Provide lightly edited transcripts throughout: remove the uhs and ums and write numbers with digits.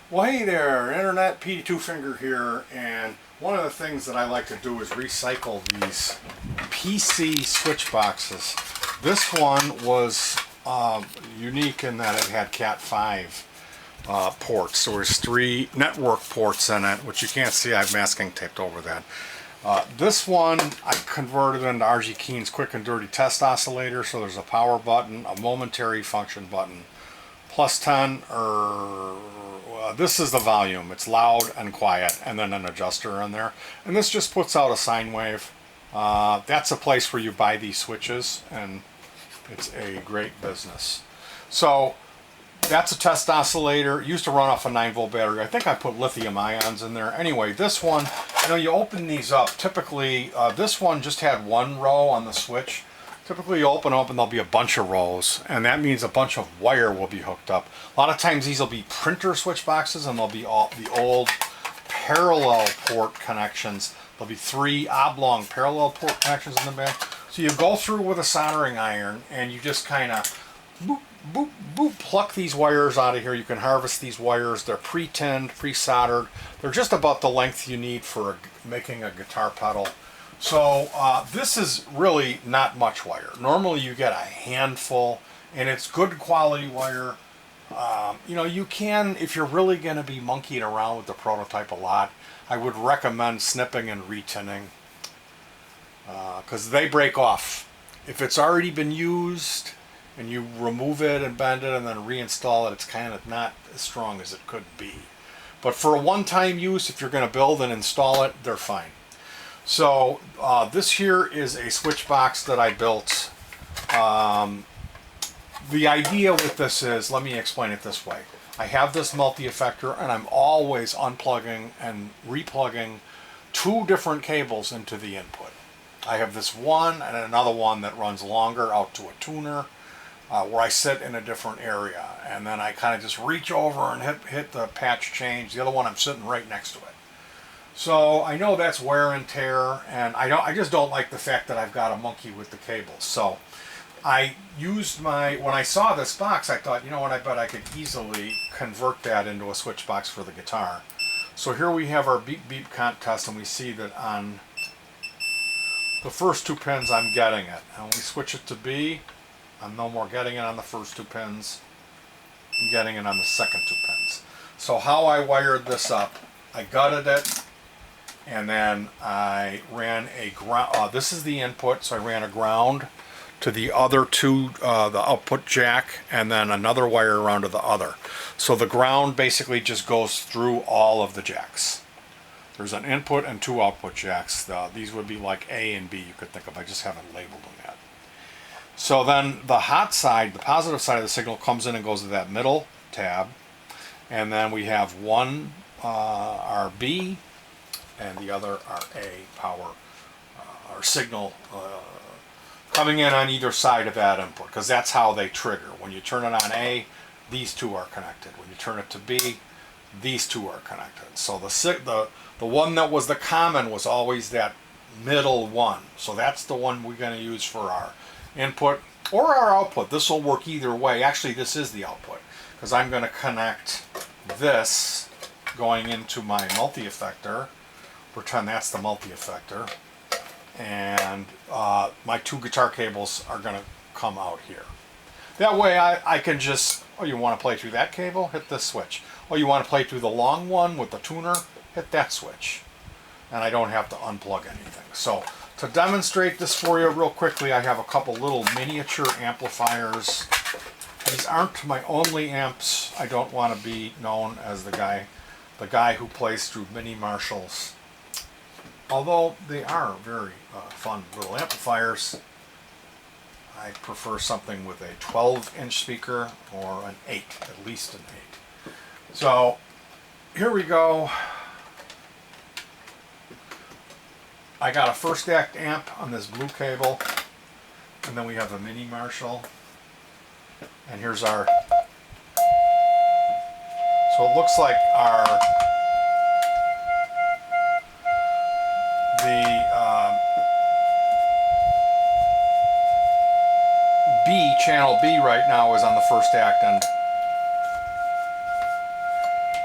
Well, hey there, Internet Petey Two Finger here, and one of the things that I like to do is recycle these PC switch boxes. This one was unique in that it had Cat 5 ports. So there's 3 network ports in it, which you can't see. I've masking taped over that. This one I converted into RG Keen's quick and dirty test oscillator. So there's a power button, a momentary function button, plus 10 or this is the volume. It's loud and quiet, and then an adjuster in there. And this just puts out a sine wave. That's a place where you buy these switches, and it's a great business. So that's a test oscillator. It used to run off a 9-volt battery. I think I put lithium ions in there. Anyway, this one, you open these up. Typically, this one just had 1 row on the switch. Typically you open up and there'll be a bunch of rows, and that means a bunch of wire will be hooked up. A lot of times these will be printer switch boxes, and they'll be all the old parallel port connections. There'll be 3 oblong parallel port connections in the back. So you go through with a soldering iron and you just kind of boop, boop, boop, pluck these wires out of here. You can harvest these wires. They're pre-tinned, pre-soldered. They're just about the length you need for making a guitar pedal. So this is really not much wire. Normally you get a handful, and it's good quality wire. You can, if you're really going to be monkeying around with the prototype a lot, I would recommend snipping and retinning, because they break off. If it's already been used and you remove it and bend it and then reinstall it, it's kind of not as strong as it could be. But for a one-time use, if you're going to build and install it, they're fine. So this here is a switch box that I built. The idea with this is, let me explain it this way. I have this multi-effector, and I'm always unplugging and replugging 2 different cables into the input. I have this one and another one that runs longer out to a tuner, where I sit in a different area, and then I kind of just reach over and hit the patch change. The other one I'm sitting right next to it. So I know that's wear and tear, and I just don't like the fact that I've got a monkey with the cables. So I used when I saw this box, I thought, you know what, I bet I could easily convert that into a switch box for the guitar. So here we have our beep beep contest, and we see that on the first 2 pins I'm getting it. And when we switch it to B, I'm no more getting it on the first 2 pins. I'm getting it on the second 2 pins. So how I wired this up, I gutted it, and then I ran a ground. This is the input, so I ran a ground to the other 2, the output jack, and then another wire around to the other. So the ground basically just goes through all of the jacks. There's an input and 2 output jacks. These would be like A and B, you could think of. I just haven't labeled them yet. So then the hot side, the positive side of the signal, comes in and goes to that middle tab, and then we have one RB and the other RA power, or signal, coming in on either side of that input, because that's how they trigger. When you turn it on A, these 2 are connected. When you turn it to B, these 2 are connected. So the one that was the common was always that middle one. So that's the one we're going to use for our input or our output. This will work either way. Actually, this is the output, because I'm going to connect this going into my multi-effector. Pretend that's the multi-effector, and my 2 guitar cables are going to come out here. That way I can just, oh, you want to play through that cable? Hit this switch. Oh, you want to play through the long one with the tuner? Hit that switch. And I don't have to unplug anything. So to demonstrate this for you real quickly, I have a couple little miniature amplifiers. These aren't my only amps. I don't want to be known as the guy who plays through mini Marshalls. Although they are very fun little amplifiers, I prefer something with a 12-inch speaker or an 8, at least an 8. So here we go. I got a first act amp on this blue cable, and then we have a mini Marshall, and here's our, so it looks like our channel B right now is on the first act, and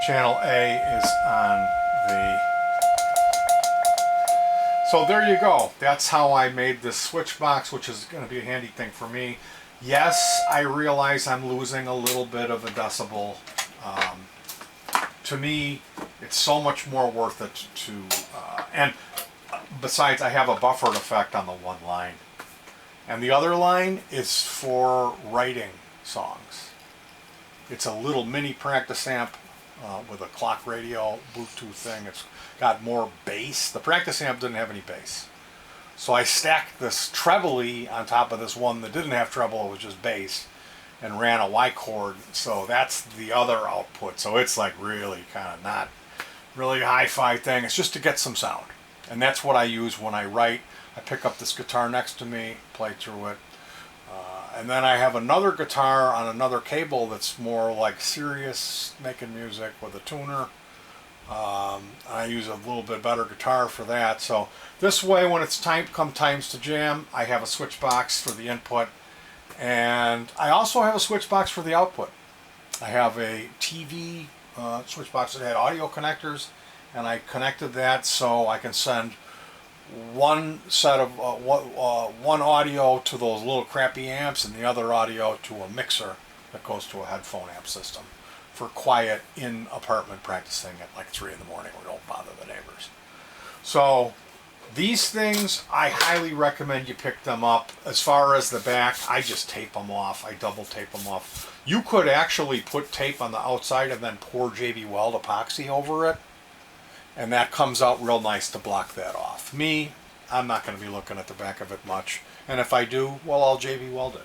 Channel A is on the... So there you go. That's how I made this switch box, which is going to be a handy thing for me. Yes, I realize I'm losing a little bit of a decibel. To me, it's so much more worth it to... and besides, I have a buffered effect on the one line. And the other line is for writing songs. It's a little mini practice amp with a clock radio Bluetooth thing. It's got more bass. The practice amp didn't have any bass. So I stacked this treble on top of this one that didn't have treble, it was just bass, and ran a Y chord. So that's the other output. So it's like really kind of not really a hi-fi thing. It's just to get some sound. And that's what I use when I write. I pick up this guitar next to me, play through it. And then I have another guitar on another cable that's more like serious, making music with a tuner. I use a little bit better guitar for that. So this way, when it's times to jam, I have a switch box for the input. And I also have a switch box for the output. I have a TV switch box that had audio connectors, and I connected that so I can send one set of one audio to those little crappy amps and the other audio to a mixer that goes to a headphone amp system for quiet in apartment practicing at like 3 in the morning. We don't bother the neighbors. So these things, I highly recommend you pick them up. As far as the back, I just tape them off. I double tape them off. You could actually put tape on the outside and then pour JB Weld epoxy over it, and that comes out real nice to block that off. Me, I'm not going to be looking at the back of it much. And if I do, well, I'll JB Weld it.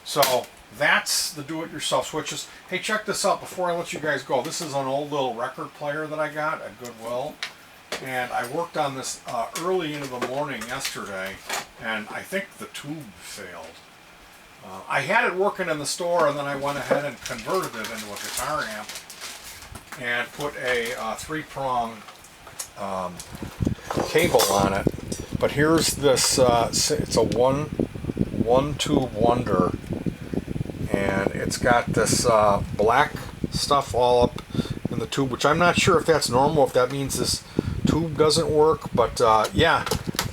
So that's the do-it-yourself switches. Hey, check this out before I let you guys go. This is an old little record player that I got at Goodwill. And I worked on this early into the morning yesterday, and I think the tube failed. I had it working in the store, and then I went ahead and converted it into a guitar amp and put a 3-prong cable on it. But here's this, it's a one tube wonder, and it's got this black stuff all up in the tube, which I'm not sure if that's normal, if that means this tube doesn't work, but yeah,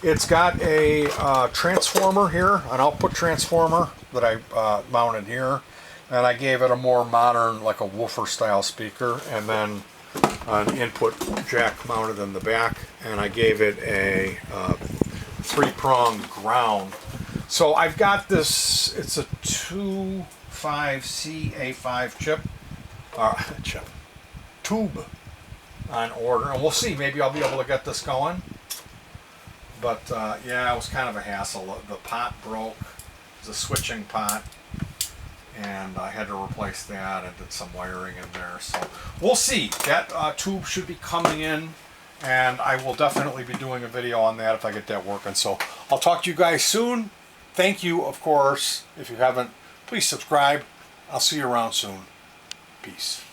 it's got a transformer here, an output transformer that I mounted here, and I gave it a more modern, like a woofer style speaker, and then an input jack mounted in the back, and I gave it a 3-prong ground. So I've got this, it's a 25CA5 tube on order, and we'll see, maybe I'll be able to get this going. But yeah, it was kind of a hassle. The pot broke. It was a switching pot, and I had to replace that and did some wiring in there. So we'll see. That tube should be coming in, and I will definitely be doing a video on that if I get that working. So I'll talk to you guys soon. Thank you, of course. If you haven't, please subscribe. I'll see you around soon. Peace.